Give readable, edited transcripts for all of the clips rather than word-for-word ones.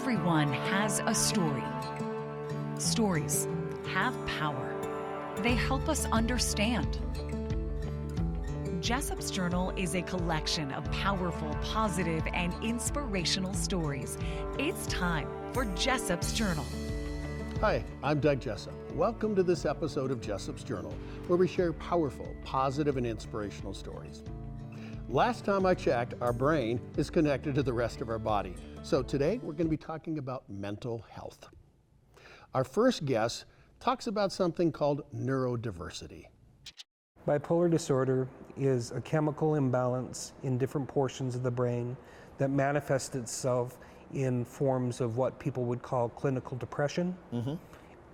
Everyone has a story. Stories have power. They help us understand. Jessop's Journal is a collection of powerful, positive, and inspirational stories. It's time for Jessop's Journal. Hi, I'm Doug Jessop. Welcome to this episode of Jessop's Journal, where we share powerful, positive, and inspirational stories. Last time I checked, our brain is connected to the rest of our body. So today we're going to be talking about mental health. Our first guest talks about something called neurodiversity. Bipolar disorder is a chemical imbalance in different portions of the brain that manifests itself in forms of what people would call clinical depression,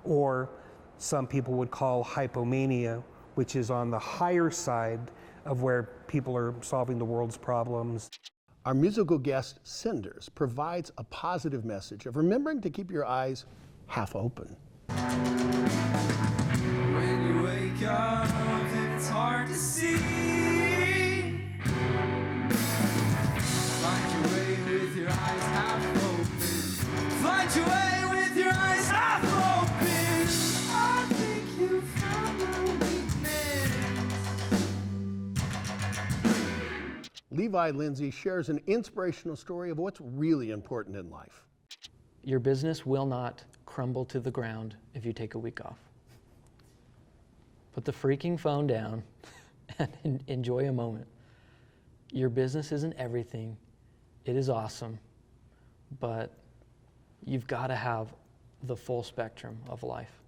or some people would call hypomania, which is on the higher side of where people are solving the world's problems. Our musical guest, Cinders, provides a positive message of remembering to keep your eyes half open. When you wake up, it's hard to see. Find your way with your eyes half open. Find your way with your eyes half open. I think you found a weakness. Levi Lindsay shares an inspirational story of what's really important in life. Your business will not crumble to the ground if you take a week off. Put the freaking phone down and enjoy a moment. Your business isn't everything. It is awesome, but you've got to have the full spectrum of life.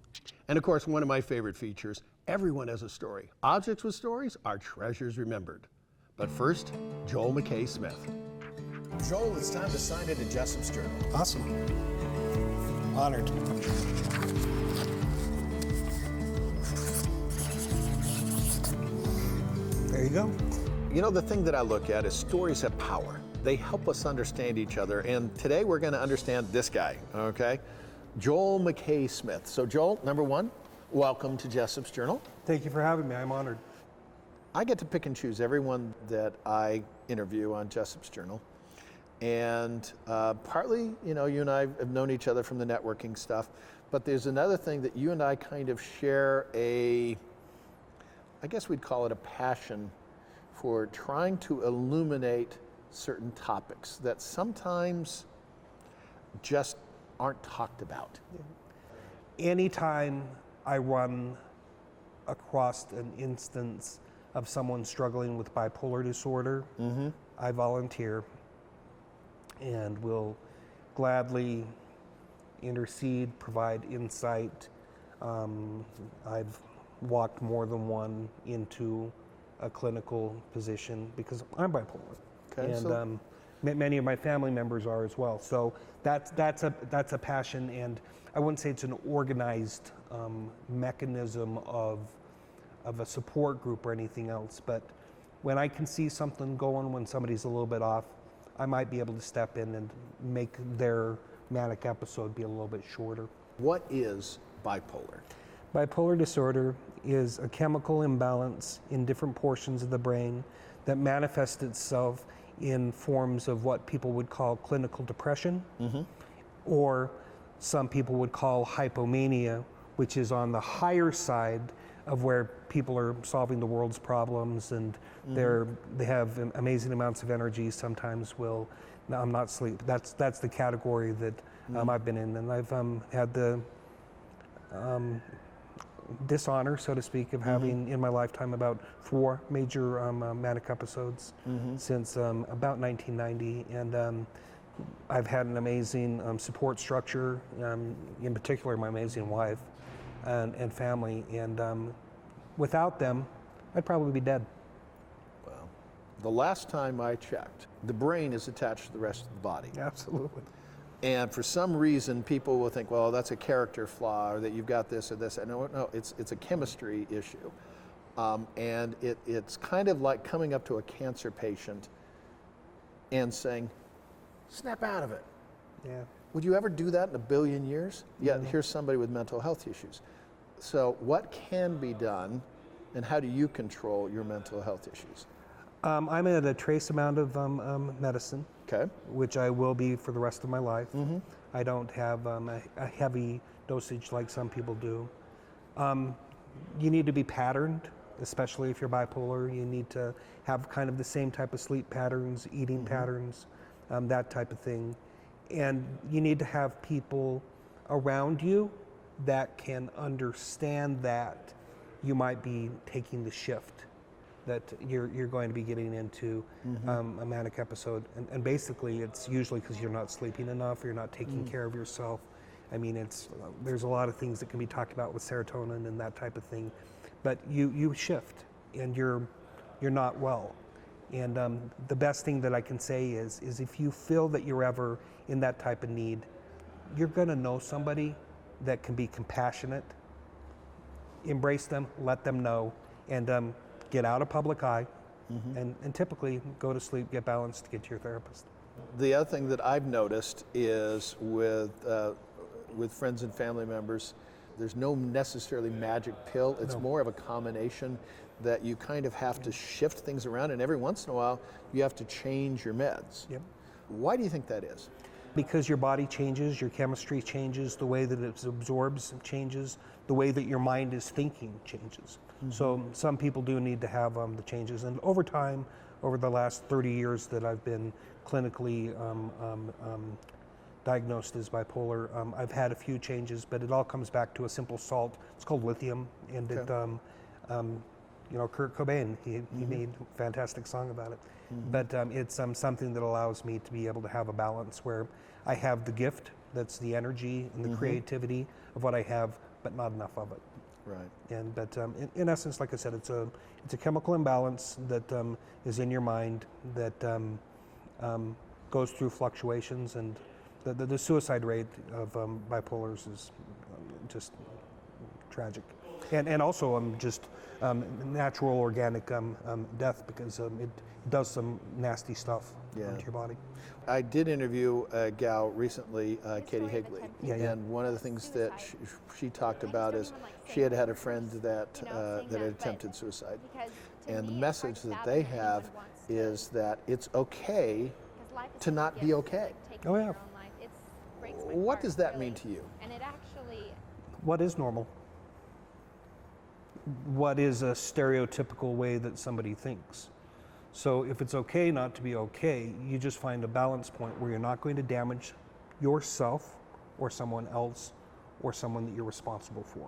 And of course, one of my favorite features, everyone has a story. Objects with stories are treasures remembered. But first, Joel McKay Smith. Joel, it's time to sign into Jessop's Journal. Awesome. Honored. There you go. You know, the thing that I look at is stories have power. They help us understand each other. And today we're going to understand this guy, okay? Joel McKay Smith. So Joel, number one, welcome to Jessop's Journal. Thank you for having me. I'm honored. I get to pick and choose everyone that I interview on Jessop's Journal. And partly, you know, you and I have known each other from the networking stuff, but there's another thing that you and I kind of share I guess we'd call it a passion for trying to illuminate certain topics that sometimes just aren't talked about. Anytime I run across an instance of someone struggling with bipolar disorder, I volunteer and will gladly intercede, provide insight. I've walked more than one into a clinical position because I'm bipolar, and many of my family members are as well. So that's a passion, and I wouldn't say it's an organized mechanism of a support group or anything else, but when I can see something going when somebody's a little bit off, I might be able to step in and make their manic episode be a little bit shorter. What is bipolar? Bipolar disorder is a chemical imbalance in different portions of the brain that manifests itself in forms of what people would call clinical depression, or some people would call hypomania, which is on the higher side of where people are solving the world's problems, and they have amazing amounts of energy. Sometimes I'm not sleep. That's the category that I've been in, and I've had the dishonor, so to speak, of having in my lifetime about 4 major manic episodes since about 1990, and I've had an amazing support structure, in particular my amazing wife and family, and without them, I'd probably be dead. Well, the last time I checked, the brain is attached to the rest of the body. Absolutely. And for some reason, people will think, well, that's a character flaw, or that you've got this or this. No, it's a chemistry issue. And it's kind of like coming up to a cancer patient and saying, snap out of it. Yeah. Would you ever do that in a billion years? Yeah, here's somebody with mental health issues. So what can be done, and how do you control your mental health issues? I'm at a trace amount of medicine, Okay. which I will be for the rest of my life. I don't have a heavy dosage like some people do. You need to be patterned, especially if you're bipolar. You need to have kind of the same type of sleep patterns, eating patterns, that type of thing. And you need to have people around you that can understand that you might be taking the shift, that you're going to be getting into a manic episode. And basically, it's usually because you're not sleeping enough, or you're not taking care of yourself. I mean, there's a lot of things that can be talked about with serotonin and that type of thing, but you shift and you're not well. And the best thing that I can say is if you feel that you're ever in that type of need, you're gonna know somebody that can be compassionate. Embrace them, let them know, and get out of public eye, and typically go to sleep, get balanced, get to your therapist. The other thing that I've noticed is with friends and family members, there's no necessarily magic pill. It's more of a combination that you kind of have to shift things around, and every once in a while you have to change your meds. Yep. Why do you think that is? Because your body changes, your chemistry changes, the way that it absorbs changes, the way that your mind is thinking changes. So some people do need to have the changes. And over time, over the last 30 years that I've been clinically diagnosed as bipolar, I've had a few changes, but it all comes back to a simple salt. It's called lithium, and it, Kurt Cobain, he made a fantastic song about it. But it's something that allows me to be able to have a balance where I have the gift, that's the energy and the creativity of what I have, but not enough of it. Right. But in essence, like I said, it's a chemical imbalance that is in your mind that goes through fluctuations, and the suicide rate of bipolars is just tragic, and also just natural organic death, because it does some nasty stuff to your body. I did interview a gal recently, Katie Higley, Yeah. and one of the things that she talked about is she had a friend that had attempted suicide, and the message that they have is that it's okay to not be okay. Oh yeah. What does that mean to you? What is normal? What is a stereotypical way that somebody thinks? So if it's okay not to be okay, you just find a balance point where you're not going to damage yourself or someone else or someone that you're responsible for.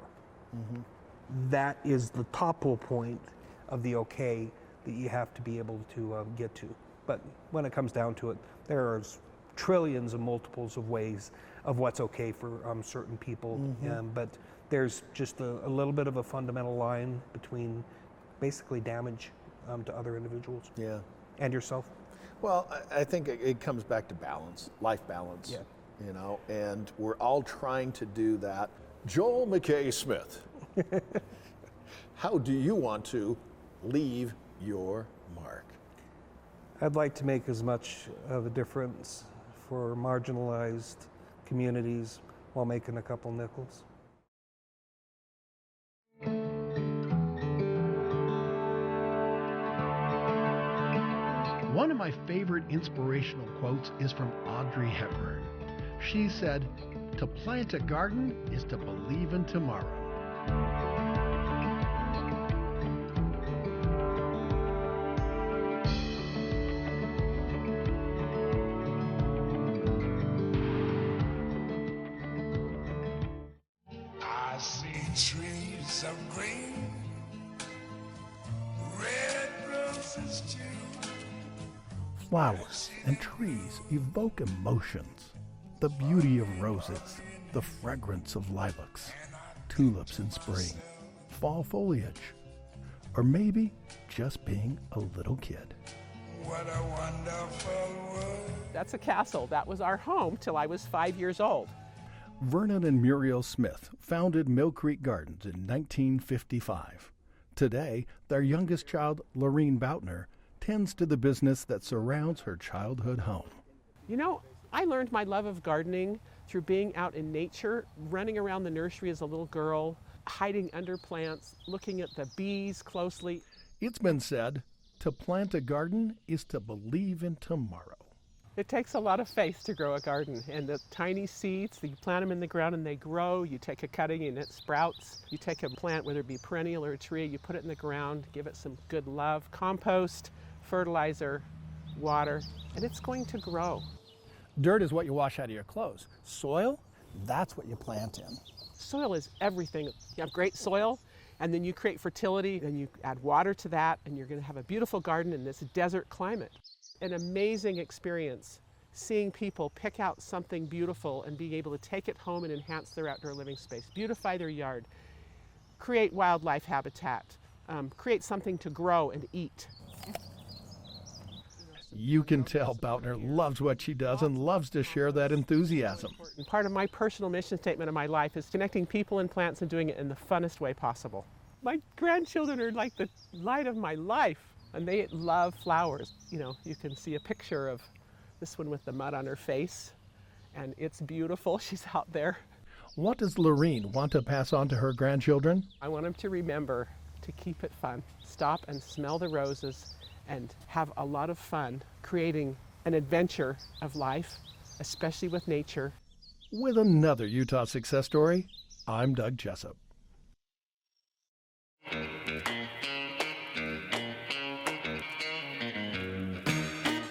That is the topple point of the okay that you have to be able to get to. But when it comes down to it, there are trillions of multiples of ways of what's okay for certain people, but there's just a little bit of a fundamental line between basically damage to other individuals and yourself. Well, I think it comes back to balance, life balance. Yeah. You know, and we're all trying to do that. Joel McKay Smith, how do you want to leave your mark? I'd like to make as much of a difference for marginalized communities while making a couple nickels. One of my favorite inspirational quotes is from Audrey Hepburn. She said, "To plant a garden is to believe in tomorrow." I see trees of green, red roses too. Flowers and trees evoke emotions. The beauty of roses, the fragrance of lilacs, tulips in spring, fall foliage, or maybe just being a little kid. What a wonderful world. That's a castle. That was our home till I was 5 years old. Vernon and Muriel Smith founded Mill Creek Gardens in 1955. Today, their youngest child, Lorene Boutner, tends to the business that surrounds her childhood home. You know, I learned my love of gardening through being out in nature, running around the nursery as a little girl, hiding under plants, looking at the bees closely. It's been said, to plant a garden is to believe in tomorrow. It takes a lot of faith to grow a garden, and the tiny seeds, you plant them in the ground and they grow. You take a cutting and it sprouts. You take a plant, whether it be perennial or a tree, you put it in the ground, give it some good love, compost, fertilizer, water, and it's going to grow. Dirt is what you wash out of your clothes. Soil, that's what you plant in. Soil is everything. You have great soil, and then you create fertility, and you add water to that, and you're going to have a beautiful garden in this desert climate. An amazing experience seeing people pick out something beautiful and being able to take it home and enhance their outdoor living space, beautify their yard, create wildlife habitat, create something to grow and eat. You can tell Boutner loves what she does and loves to share that enthusiasm. And part of my personal mission statement of my life is connecting people and plants and doing it in the funnest way possible. My grandchildren are like the light of my life, and they love flowers. You know, you can see a picture of this one with the mud on her face, and it's beautiful. She's out there. What does Lorene want to pass on to her grandchildren? I want them to remember to keep it fun. Stop and smell the roses and have a lot of fun creating an adventure of life, especially with nature. With another Utah success story, I'm Doug Jessop.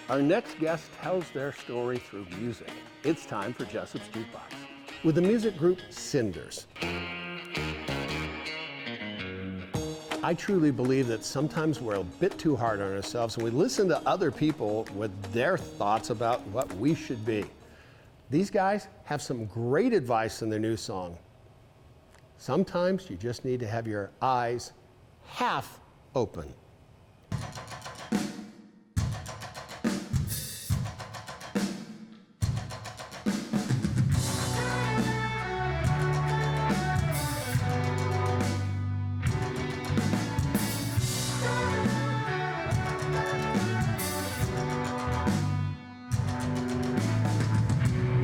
Our next guest tells their story through music. It's time for Jessop's Jukebox with the music group Cinders. I truly believe that sometimes we're a bit too hard on ourselves and we listen to other people with their thoughts about what we should be. These guys have some great advice in their new song. Sometimes you just need to have your eyes half open.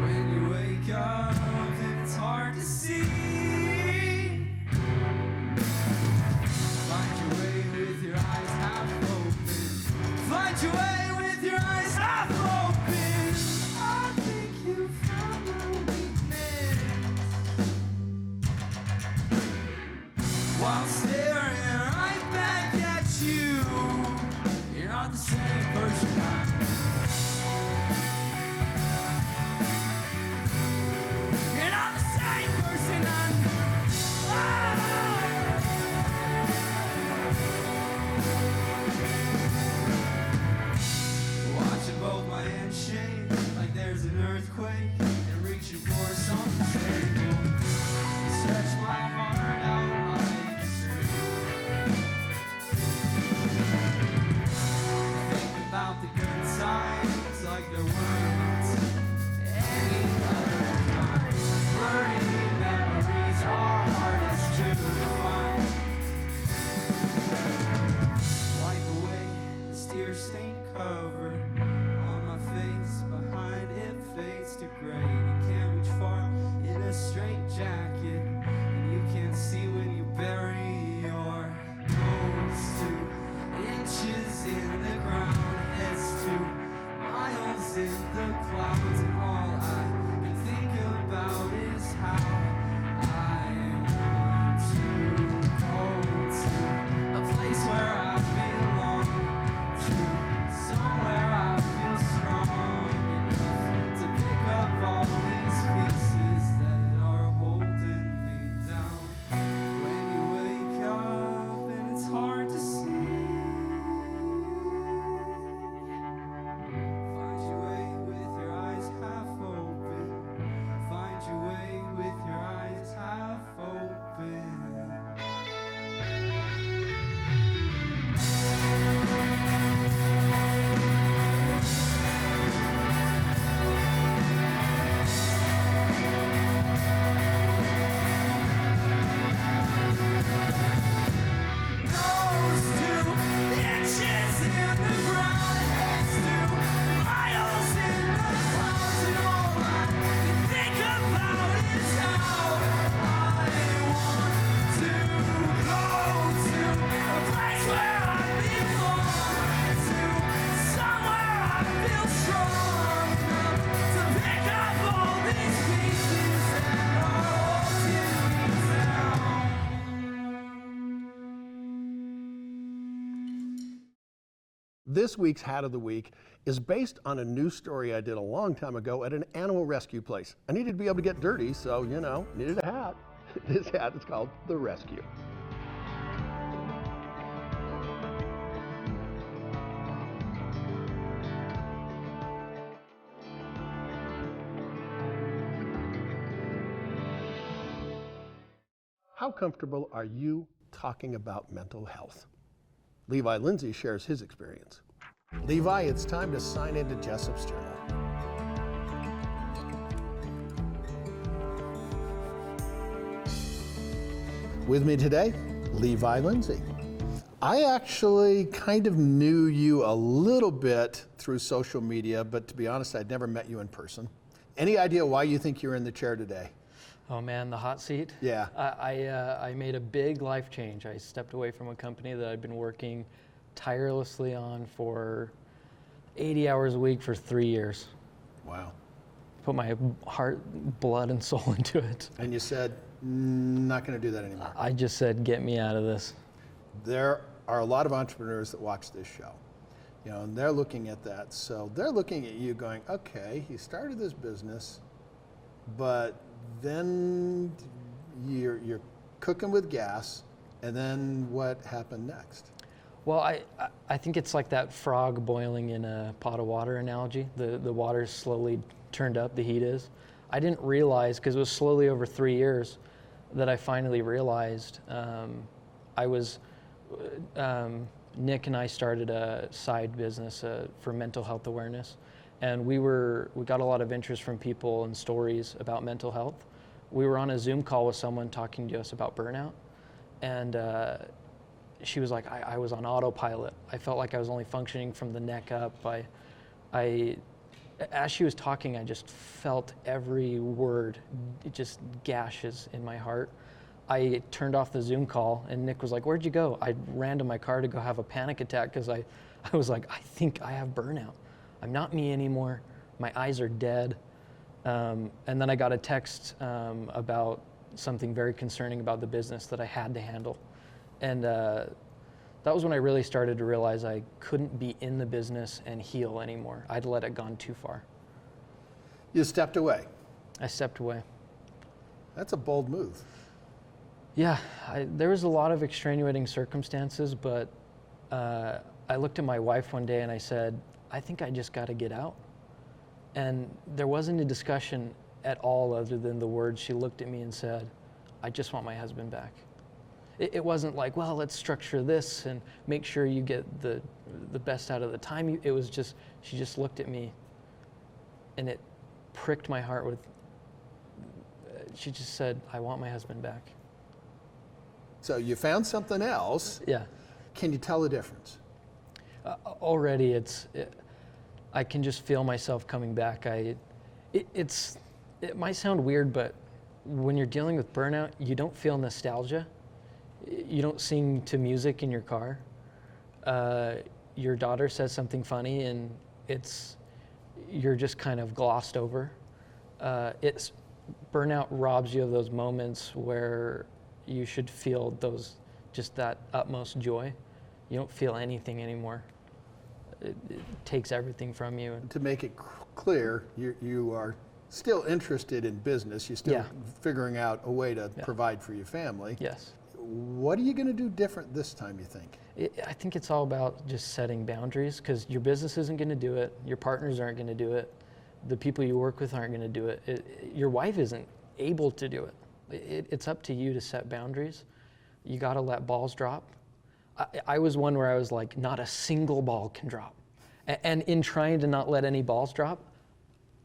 When you wake up, it's hard to see. Find your way with your eyes half open. Find your way with your eyes half open. I think you found my weakness. While staring right back at you, you're not the same person. You're not the same person watching both my hands shake like there's an earthquake and reaching for something stable. Stretch my heart out like a string. Think about the good times like there weren't any other kind. Blurry memories are hardest to find. Wipe away this tear-stained cover on my face. Behind it fades to gray. You can't reach far in a straight jacket, and you can't see when you bury your nose 2 inches in the ground. It's 2 miles in the clouds, and all I can think about is how I want to go to a place where I belong, to somewhere I feel strong enough to pick up all these pieces that are holding This week's Hat of the Week is based on a news story I did a long time ago at an animal rescue place. I needed to be able to get dirty, so, needed a hat. This hat is called The Rescue. How comfortable are you talking about mental health? Levi Lindsay shares his experience. Levi, it's time to sign into Jessop's Journal. With me today, Levi Lindsay. I actually kind of knew you a little bit through social media, but to be honest, I'd never met you in person. Any idea why you think you're in the chair today? Oh man, the hot seat? Yeah. I made a big life change. I stepped away from a company that I'd been working tirelessly on for 80 hours a week for 3 years. Wow. Put my heart, blood, and soul into it. And you said, not going to do that anymore. I just said, get me out of this. There are a lot of entrepreneurs that watch this show, and they're looking at that. So they're looking at you going, okay, he started this business, but then you're cooking with gas, and then what happened next? Well, I think it's like that frog boiling in a pot of water analogy. The water's slowly turned up, the heat is. I didn't realize, because it was slowly over 3 years, that I finally realized Nick and I started a side business for mental health awareness. And we got a lot of interest from people and stories about mental health. We were on a Zoom call with someone talking to us about burnout. And she was like, I was on autopilot. I felt like I was only functioning from the neck up. As she was talking, I just felt every word, it just gashes in my heart. I turned off the Zoom call and Nick was like, where'd you go? I ran to my car to go have a panic attack because I was like, I think I have burnout. I'm not me anymore. My eyes are dead. And then I got a text about something very concerning about the business that I had to handle. And that was when I really started to realize I couldn't be in the business and heal anymore. I'd let it gone too far. You stepped away. I stepped away. That's a bold move. Yeah, there was a lot of extenuating circumstances, but I looked at my wife one day and I said, I think I just got to get out. And there wasn't a discussion at all other than the words. She looked at me and said, I just want my husband back. It wasn't like, well, let's structure this and make sure you get the best out of the time. It was just, she just looked at me and it pricked my heart with, she just said, I want my husband back. So you found something else. Yeah. Can you tell the difference? Already I can just feel myself coming back. It might sound weird, but when you're dealing with burnout, you don't feel nostalgia. You don't sing to music in your car. Your daughter says something funny and you're just kind of glossed over. Burnout robs you of those moments where you should feel just that utmost joy. You don't feel anything anymore. It takes everything from you. To make it clear, you are still interested in business. You're still figuring out a way to provide for your family. Yes. What are you going to do different this time, you think? I think it's all about just setting boundaries, because your business isn't going to do it. Your partners aren't going to do it. The people you work with aren't going to do it. Your wife isn't able to do it. It's up to you to set boundaries. You got to let balls drop. I was one where I was like, not a single ball can drop. And in trying to not let any balls drop,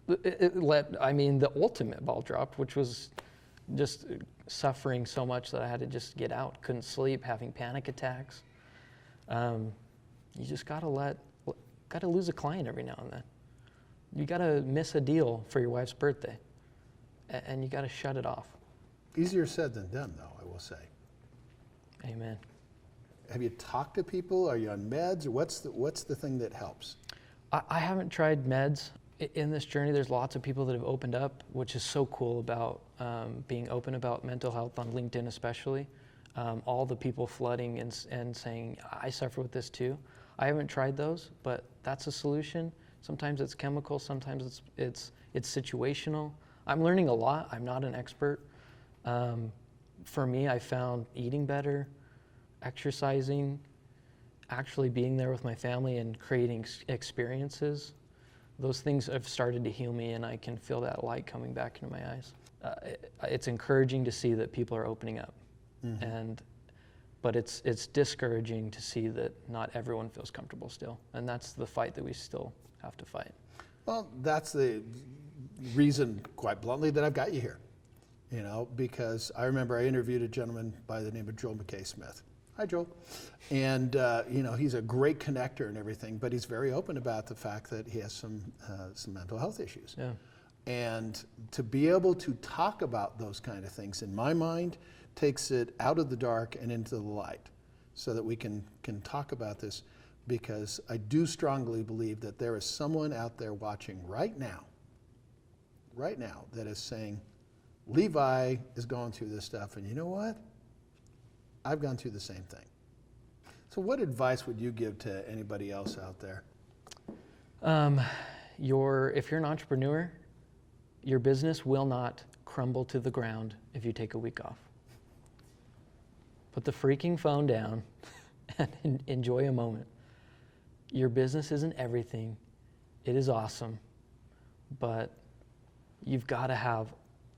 the ultimate ball drop, which was just suffering so much that I had to just get out. Couldn't sleep, having panic attacks. You just gotta lose a client every now and then. You gotta miss a deal for your wife's birthday, and you gotta shut it off. Easier said than done, though, I will say. Amen. Have you talked to people? Are you on meds? Or what's the thing that helps? I haven't tried meds. In this journey, there's lots of people that have opened up, which is so cool about being open about mental health on LinkedIn especially. All the people flooding and saying, I suffer with this too. I haven't tried those, but that's a solution. Sometimes it's chemical, sometimes it's situational. I'm learning a lot. I'm not an expert. For me, I found eating better, exercising, actually being there with my family and creating experiences. Those things have started to heal me, and I can feel that light coming back into my eyes. It's encouraging to see that people are opening up, but it's discouraging to see that not everyone feels comfortable still, and that's the fight that we still have to fight. Well, that's the reason, quite bluntly, that I've got you here. You know, because I remember I interviewed a gentleman by the name of Joel McKay Smith. Hi, Joel. And, you know, he's a great connector and everything, but he's very open about the fact that he has some mental health issues. Yeah. And to be able to talk about those kind of things, in my mind, takes it out of the dark and into the light so that we can talk about this, because I do strongly believe that there is someone out there watching right now, that is saying, Levi is going through this stuff, and you know what? I've gone through the same thing. So what advice would you give to anybody else out there? If you're an entrepreneur, your business will not crumble to the ground if you take a week off. Put the freaking phone down and enjoy a moment. Your business isn't everything. It is awesome, but you've got to have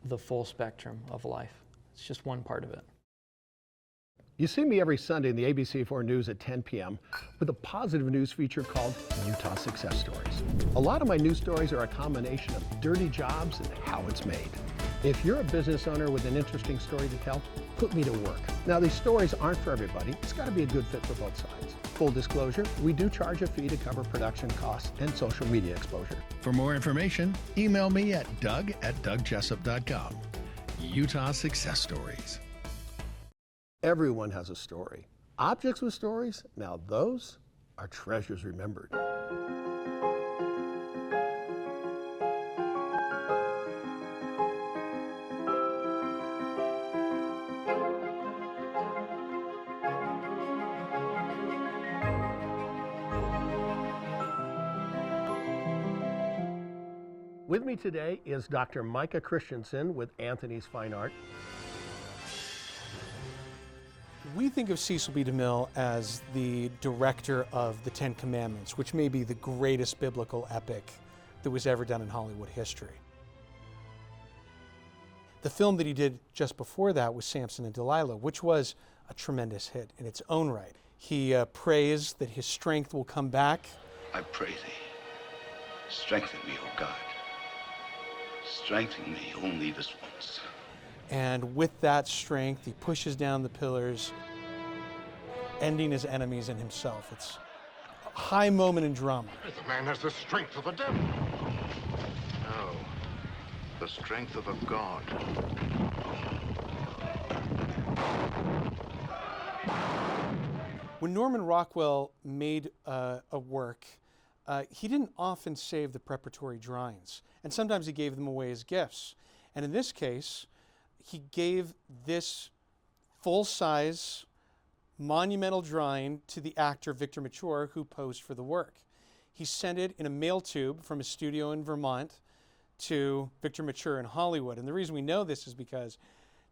the full spectrum of life. It's just one part of it. You see me every Sunday in the ABC4 News at 10 p.m. with a positive news feature called Utah Success Stories. A lot of my news stories are a combination of dirty jobs and how it's made. If you're a business owner with an interesting story to tell, put me to work. Now, these stories aren't for everybody. It's got to be a good fit for both sides. Full disclosure, we do charge a fee to cover production costs and social media exposure. For more information, email me at doug@dougjessup.com. Utah Success Stories. Everyone has a story. Objects with stories, now those are treasures remembered. With me today is Dr. Micah Christensen with Anthony's Fine Art. We think of Cecil B. DeMille as the director of the Ten Commandments, which may be the greatest biblical epic that was ever done in Hollywood history. The film that he did just before that was Samson and Delilah, which was a tremendous hit in its own right. He prays that his strength will come back. I pray thee, strengthen me, O God. Strengthen me only this once. And with that strength, he pushes down the pillars, ending his enemies and himself. It's a high moment in drama. The man has the strength of a devil. No, the strength of a god. When Norman Rockwell made a work, he didn't often save the preparatory drawings, and sometimes he gave them away as gifts. And in this case, he gave this full-size monumental drawing to the actor Victor Mature, who posed for the work. He sent it in a mail tube from his studio in Vermont to Victor Mature in Hollywood. And the reason we know this is because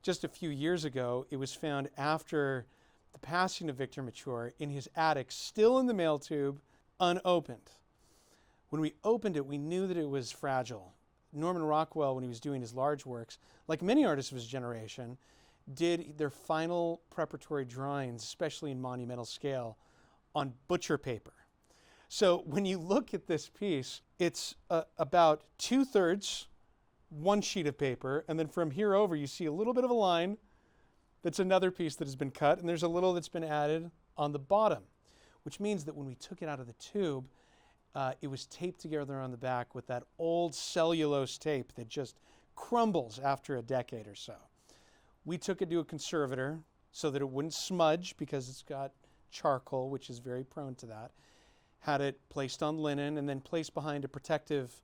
just a few years ago, it was found after the passing of Victor Mature in his attic, still in the mail tube, unopened. When we opened it, we knew that it was fragile. Norman Rockwell, when he was doing his large works, like many artists of his generation, did their final preparatory drawings, especially in monumental scale, on butcher paper. So when you look at this piece, it's about 2/3 one sheet of paper, and then from here over you see a little bit of a line that's another piece that has been cut, and there's a little that's been added on the bottom, which means that when we took it out of the tube, it was taped together on the back with that old cellulose tape that just crumbles after a decade or so. We took it to a conservator so that it wouldn't smudge because it's got charcoal, which is very prone to that. Had it placed on linen and then placed behind a protective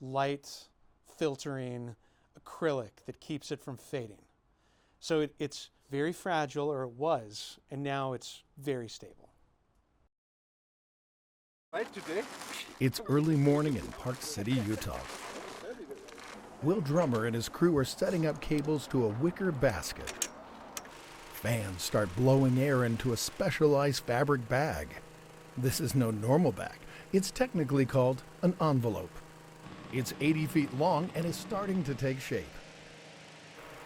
light filtering acrylic that keeps it from fading. So it's very fragile, or it was, and now it's very stable. Right today? It's early morning in Park City, Utah. Will Drummer and his crew are setting up cables to a wicker basket. Fans start blowing air into a specialized fabric bag. This is no normal bag. It's technically called an envelope. It's 80 feet long and is starting to take shape.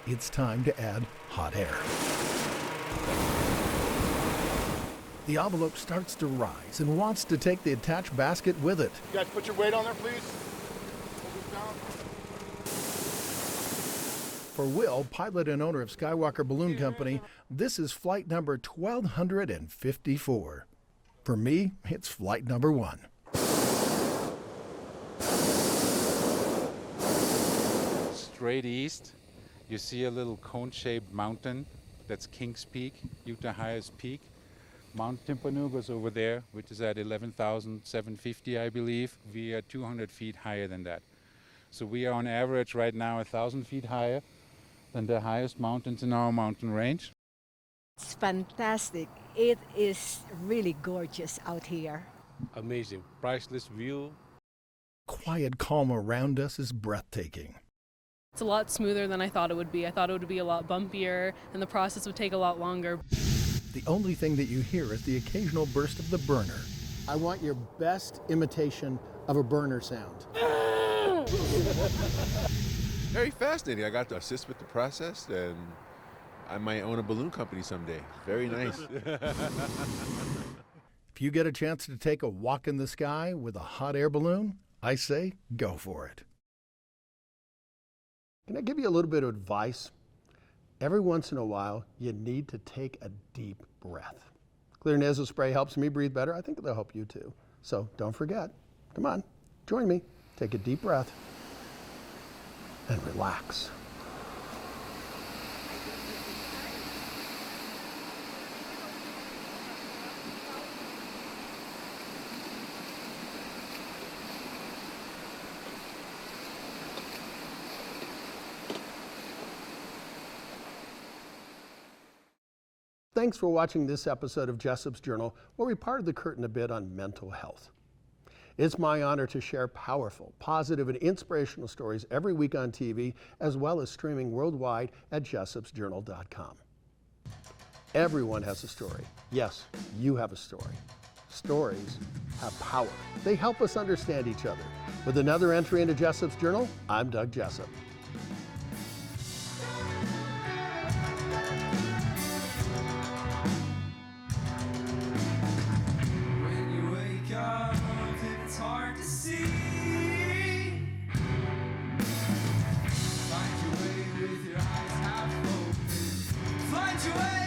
It's time to add hot air. The envelope starts to rise and wants to take the attached basket with it. You guys put your weight on there, please. For Will, pilot and owner of Skywalker Balloon Company, this is flight number 1254. For me, it's flight number 1. Straight east, you see a little cone-shaped mountain. That's Kings Peak, Utah's highest peak. Mount Timpanuga's over there, which is at 11,750, I believe. We are 200 feet higher than that. So we are on average right now 1,000 feet higher than the highest mountains in our mountain range. It's fantastic. It is really gorgeous out here. Amazing, priceless view. Quiet calm around us is breathtaking. It's a lot smoother than I thought it would be. I thought it would be a lot bumpier and the process would take a lot longer. The only thing that you hear is the occasional burst of the burner. I want your best imitation of a burner sound. Very fascinating. I got to assist with the process, and I might own a balloon company someday. Very nice. If you get a chance to take a walk in the sky with a hot air balloon, I say go for it. Can I give you a little bit of advice? Every once in a while, you need to take a deep breath. Clear nasal spray helps me breathe better. I think it'll help you too. So don't forget. Come on, join me. Take a deep breath and relax. Thanks for watching this episode of Jessop's Journal, where we parted the curtain a bit on mental health. It's my honor to share powerful, positive, and inspirational stories every week on TV, as well as streaming worldwide at jessopsjournal.com. Everyone has a story. Yes, you have a story. Stories have power. They help us understand each other. With another entry into Jessop's Journal, I'm Doug Jessop. It's hard to see. Find your way with your eyes half open. Find your way.